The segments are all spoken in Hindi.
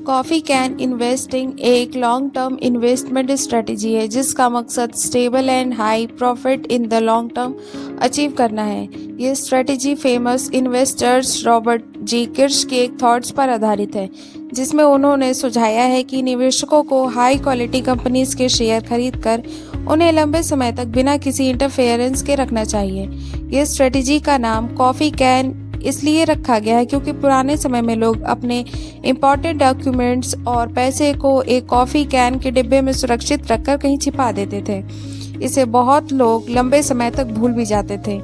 कॉफ़ी कैन इन्वेस्टिंग एक लॉन्ग टर्म इन्वेस्टमेंट स्ट्रेटजी है जिसका मकसद stable and high profit in the long term achieve करना है। ये स्ट्रेटजी फेमस इन्वेस्टर्स रॉबर्ट जी किर्श के थॉट्स पर आधारित है, जिसमें उन्होंने सुझाया है कि निवेशकों को हाई क्वालिटी कंपनीज के शेयर खरीदकर उन्हें लंबे समय तक बिना किसी इंटरफेरेंस के रखना चाहिए। ये स्ट्रेटजी का नाम कॉफ़ी कैन इसलिए रखा गया है क्योंकि पुराने समय में लोग अपने इम्पोर्टेंट डॉक्यूमेंट्स और पैसे को एक कॉफ़ी कैन के डिब्बे में सुरक्षित रखकर कहीं छिपा देते थे। इसे बहुत लोग लंबे समय तक भूल भी जाते थे।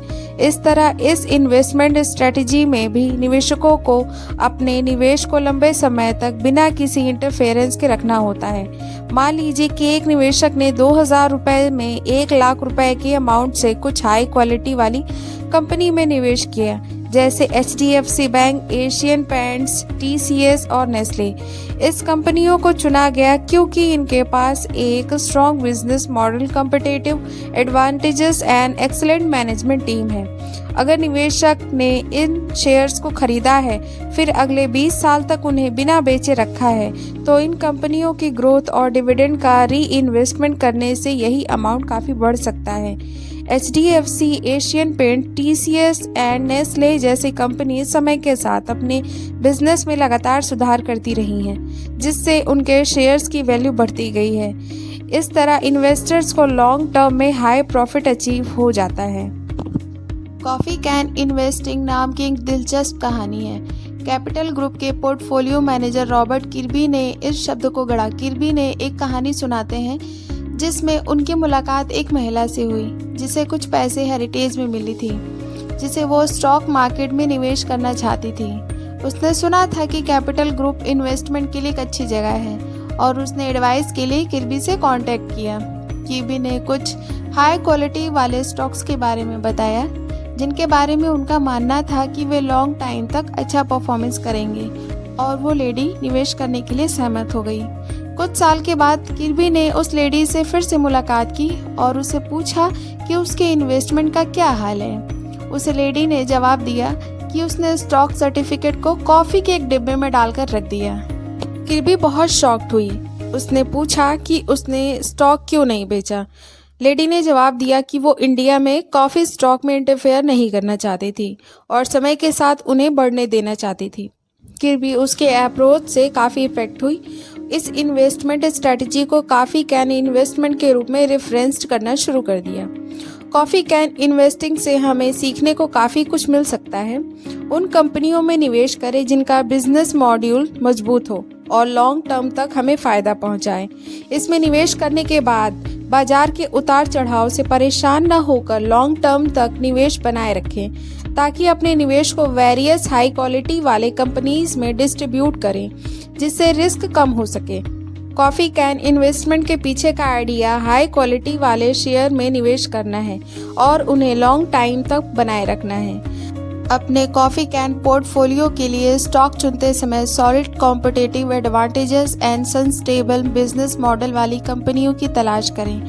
इस तरह इस इन्वेस्टमेंट स्ट्रेटजी में भी निवेशकों को अपने निवेश को लंबे समय तक बिना किसी इंटरफेरेंस के रखना होता है। मान लीजिए कि एक निवेशक ने 2000 रुपये में 1 लाख रुपए के अमाउंट से कुछ हाई क्वालिटी वाली कंपनी में निवेश किया, जैसे HDFC bank, Asian paints, TCS और नेस्ले। इस कंपनियों को चुना गया क्योंकि इनके पास एक strong business model, competitive advantages and excellent management team है। अगर निवेशक ने इन शेयर्स को खरीदा है फिर अगले 20 साल तक उन्हें बिना बेचे रखा है, तो इन कंपनियों की ग्रोथ और डिविडेंड का री इन्वेस्टमेंट करने से यही अमाउंट काफ़ी बढ़ सकता है। HDFC, Asian paint, TCS and Nestle जैसी कंपनी समय के साथ अपने बिजनेस में लगातार सुधार करती रही हैं, जिससे उनके शेयर्स की वैल्यू बढ़ती गई है। इस तरह इन्वेस्टर्स को लॉन्ग टर्म में हाई प्रॉफिट अचीव हो जाता है। कॉफ़ी कैन इन्वेस्टिंग नाम की एक दिलचस्प कहानी है। कैपिटल ग्रुप के पोर्टफोलियो मैनेजर रॉबर्ट किर्बी ने इस शब्द को गढ़ा। किर्बी ने एक कहानी सुनाते हैं जिसमें उनकी मुलाकात एक महिला से हुई जिसे कुछ पैसे हेरिटेज में मिली थी, जिसे वो स्टॉक मार्केट में निवेश करना चाहती थी। उसने सुना था कि कैपिटल ग्रुप इन्वेस्टमेंट के लिए एक अच्छी जगह है और उसने एडवाइस के लिए किर्बी से कांटेक्ट किया। किर्बी ने कुछ हाई क्वालिटी वाले स्टॉक्स के बारे में बताया जिनके बारे में उनका मानना था कि वे लॉन्ग टाइम तक अच्छा परफॉर्मेंस करेंगे, और वो लेडी निवेश करने के लिए सहमत हो गई। कुछ साल के बाद किर्बी ने उस लेडी से फिर से मुलाकात की और उससे पूछा कि उसके इन्वेस्टमेंट का क्या हाल है। उस लेडी ने जवाब दिया कि उसने स्टॉक सर्टिफिकेट को कॉफ़ी के एक डिब्बे में डालकर रख दिया। किर्बी बहुत शॉक्ड हुई। उसने पूछा कि उसने स्टॉक क्यों नहीं बेचा। लेडी ने जवाब दिया कि वो इंडिया में कॉफ़ी स्टॉक में इंटरफेयर नहीं करना चाहती थी और समय के साथ उन्हें बढ़ने देना चाहती थी। किर्बी उसके अप्रोच से काफ़ी इफेक्ट हुई। इस इन्वेस्टमेंट स्ट्रेटजी को कॉफ़ी कैन इन्वेस्टमेंट के रूप में रेफरेंस्ड करना शुरू कर दिया। कॉफ़ी कैन इन्वेस्टिंग से हमें सीखने को काफ़ी कुछ मिल सकता है। उन कंपनियों में निवेश करें जिनका बिजनेस मॉड्यूल मजबूत हो और लॉन्ग टर्म तक हमें फ़ायदा पहुंचाए। इसमें निवेश करने के बाद बाजार के उतार चढ़ाव से परेशान न होकर लॉन्ग टर्म तक निवेश बनाए रखें, ताकि अपने निवेश को वेरियस हाई क्वालिटी वाले कंपनीज में डिस्ट्रीब्यूट करें जिससे रिस्क कम हो सके। कॉफ़ी कैन इन्वेस्टमेंट के पीछे का आइडिया हाई क्वालिटी वाले शेयर में निवेश करना है और उन्हें लॉन्ग टाइम तक बनाए रखना है। अपने कॉफ़ी कैन पोर्टफोलियो के लिए स्टॉक चुनते समय solid competitive advantages and sustainable business model वाली कंपनियों की तलाश करें।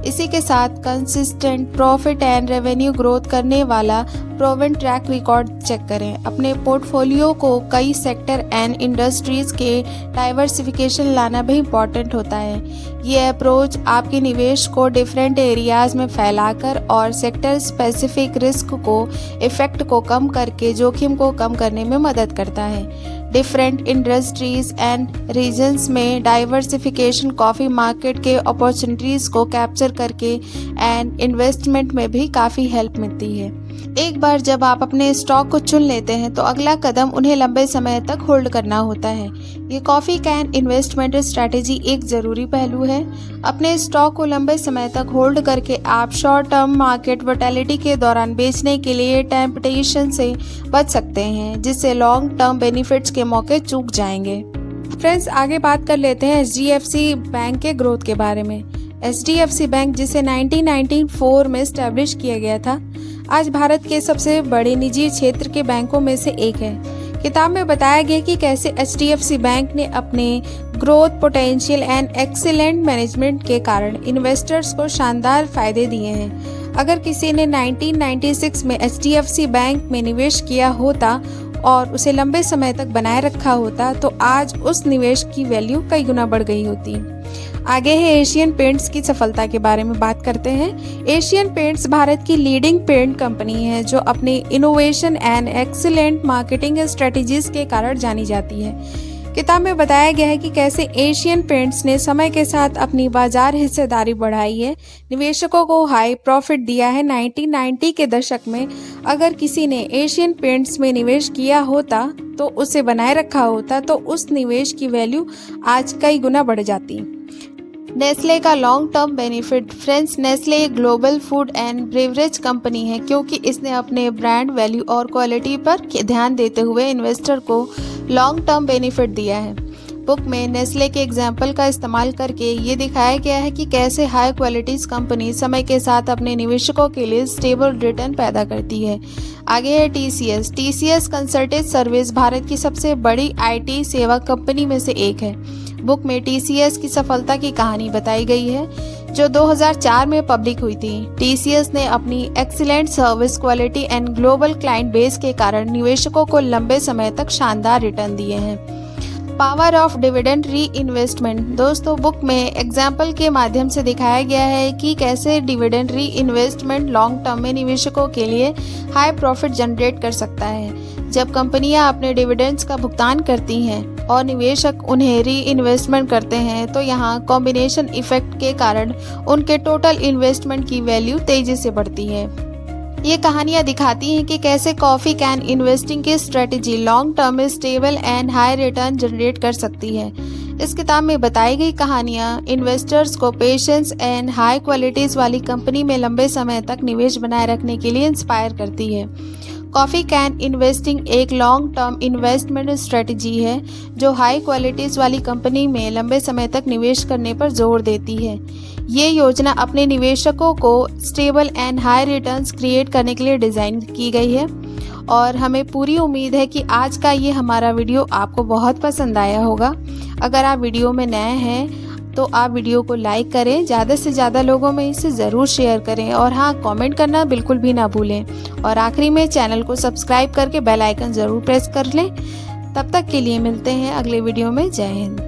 इसी के साथ consistent profit and revenue growth करने वाला प्रूवन ट्रैक रिकॉर्ड चेक करें। अपने पोर्टफोलियो को कई सेक्टर एंड इंडस्ट्रीज के डाइवर्सिफिकेशन लाना भी इम्पॉर्टेंट होता है। ये अप्रोच आपके निवेश को डिफरेंट एरियाज में फैलाकर और सेक्टर स्पेसिफिक रिस्क को इफेक्ट को कम करके जोखिम को कम करने में मदद करता है। डिफरेंट इंडस्ट्रीज एंड रीजन्स में डाइवर्सिफिकेशन कॉफ़ी मार्केट के अपॉर्चुनिटीज़ को कैप्चर करके एंड इन्वेस्टमेंट में भी काफ़ी हेल्प मिलती है। एक बार जब आप अपने स्टॉक को चुन लेते हैं तो अगला कदम उन्हें लंबे समय तक होल्ड करना होता है। ये कॉफ़ी कैन इन्वेस्टमेंट स्ट्रैटेजी एक ज़रूरी पहलू है। अपने स्टॉक को लंबे समय तक होल्ड करके आप शॉर्ट टर्म मार्केट वोलेटिलिटी के दौरान बेचने के लिए टेम्पटेशन से बच सकते हैं, जिससे लॉन्ग टर्म बेनिफिट्स के मौके चूक जाएंगे। फ्रेंड्स, आगे बात कर लेते हैं HDFC बैंक के ग्रोथ के बारे में। HDFC बैंक, जिसे 1994 में एस्टैब्लिश किया गया था, आज भारत के सबसे बड़े निजी क्षेत्र के बैंकों में से एक है। किताब में बताया गया कि कैसे HDFC बैंक ने अपने growth potential and excellent management के कारण इन्वेस्टर्स को शानदार फायदे दिए हैं। अगर किसी ने 1996 में HDFC बैंक में निवेश किया होता और उसे लंबे समय तक बनाए रखा होता तो आज उस निवेश की वैल्यू कई गुना बढ़ गई होती। आगे है एशियन पेंट्स की सफलता के बारे में बात करते हैं। एशियन पेंट्स भारत की लीडिंग पेंट कंपनी है जो अपने innovation and excellent marketing strategies के कारण जानी जाती है। किताब में बताया गया है कि कैसे एशियन पेंट्स ने समय के साथ अपनी बाजार हिस्सेदारी बढ़ाई है, निवेशकों को हाई प्रॉफिट दिया है। 1990 के दशक में अगर किसी ने एशियन पेंट्स में निवेश किया होता तो उसे बनाए रखा होता तो उस निवेश की वैल्यू आज कई गुना बढ़ जाती। नेस्ले का long term benefit. Friends, Nestle एक global food and beverage company है क्योंकि इसने अपने ब्रांड वैल्यू और क्वालिटी पर ध्यान देते हुए इन्वेस्टर को लॉन्ग टर्म बेनिफिट दिया है। बुक में नेस्ले के एग्जाम्पल का इस्तेमाल करके ये दिखाया गया है कि कैसे हाई क्वालिटीज कंपनी समय के साथ अपने निवेशकों के लिए स्टेबल रिटर्न पैदा करती है। आगे है TCS. TCS consultant service Bharat की सबसे बड़ी आईटी सेवा कंपनी में से एक है। बुक में टीसीएस की सफलता की कहानी बताई गई है जो 2004 में पब्लिक हुई थी। टीसीएस ने अपनी excellent service quality and global client base के कारण निवेशकों को लंबे समय तक शानदार रिटर्न दिए हैं। पावर ऑफ डिविडेंड री इन्वेस्टमेंट। दोस्तों, बुक में एग्जाम्पल के माध्यम से दिखाया गया है कि कैसे डिविडेंड री इन्वेस्टमेंट लॉन्ग टर्म में निवेशकों के लिए हाई प्रॉफिट जनरेट कर सकता है। जब कंपनियां अपने डिविडेंड्स का भुगतान करती हैं और निवेशक उन्हें री इन्वेस्टमेंट करते हैं तो यहाँ कॉम्बिनेशन इफेक्ट के कारण उनके टोटल इन्वेस्टमेंट की वैल्यू तेजी से बढ़ती है। ये कहानियां दिखाती हैं कि कैसे कॉफी कैन इन्वेस्टिंग की स्ट्रेटजी लॉन्ग टर्म में stable and high return generate कर सकती है। इस किताब में बताई गई कहानियां इन्वेस्टर्स को पेशेंस एंड हाई क्वालिटीज वाली कंपनी में लंबे समय तक निवेश बनाए रखने के लिए इंस्पायर करती है। कॉफी कैन इन्वेस्टिंग एक लॉन्ग टर्म इन्वेस्टमेंट स्ट्रेटजी है जो हाई क्वालिटीज वाली कंपनी में लंबे समय तक निवेश करने पर जोर देती है। ये योजना अपने निवेशकों को stable and high returns create करने के लिए डिज़ाइन की गई है और हमें पूरी उम्मीद है कि आज का ये हमारा वीडियो आपको बहुत पसंद आया होगा। अगर आप वीडियो में नए हैं तो आप वीडियो को लाइक करें, ज़्यादा से ज़्यादा लोगों में इसे ज़रूर शेयर करें और हाँ, कमेंट करना बिल्कुल भी ना भूलें और आखिरी में चैनल को सब्सक्राइब करके बेल आइकन ज़रूर प्रेस कर लें। तब तक के लिए मिलते हैं अगले वीडियो में। जय हिंद।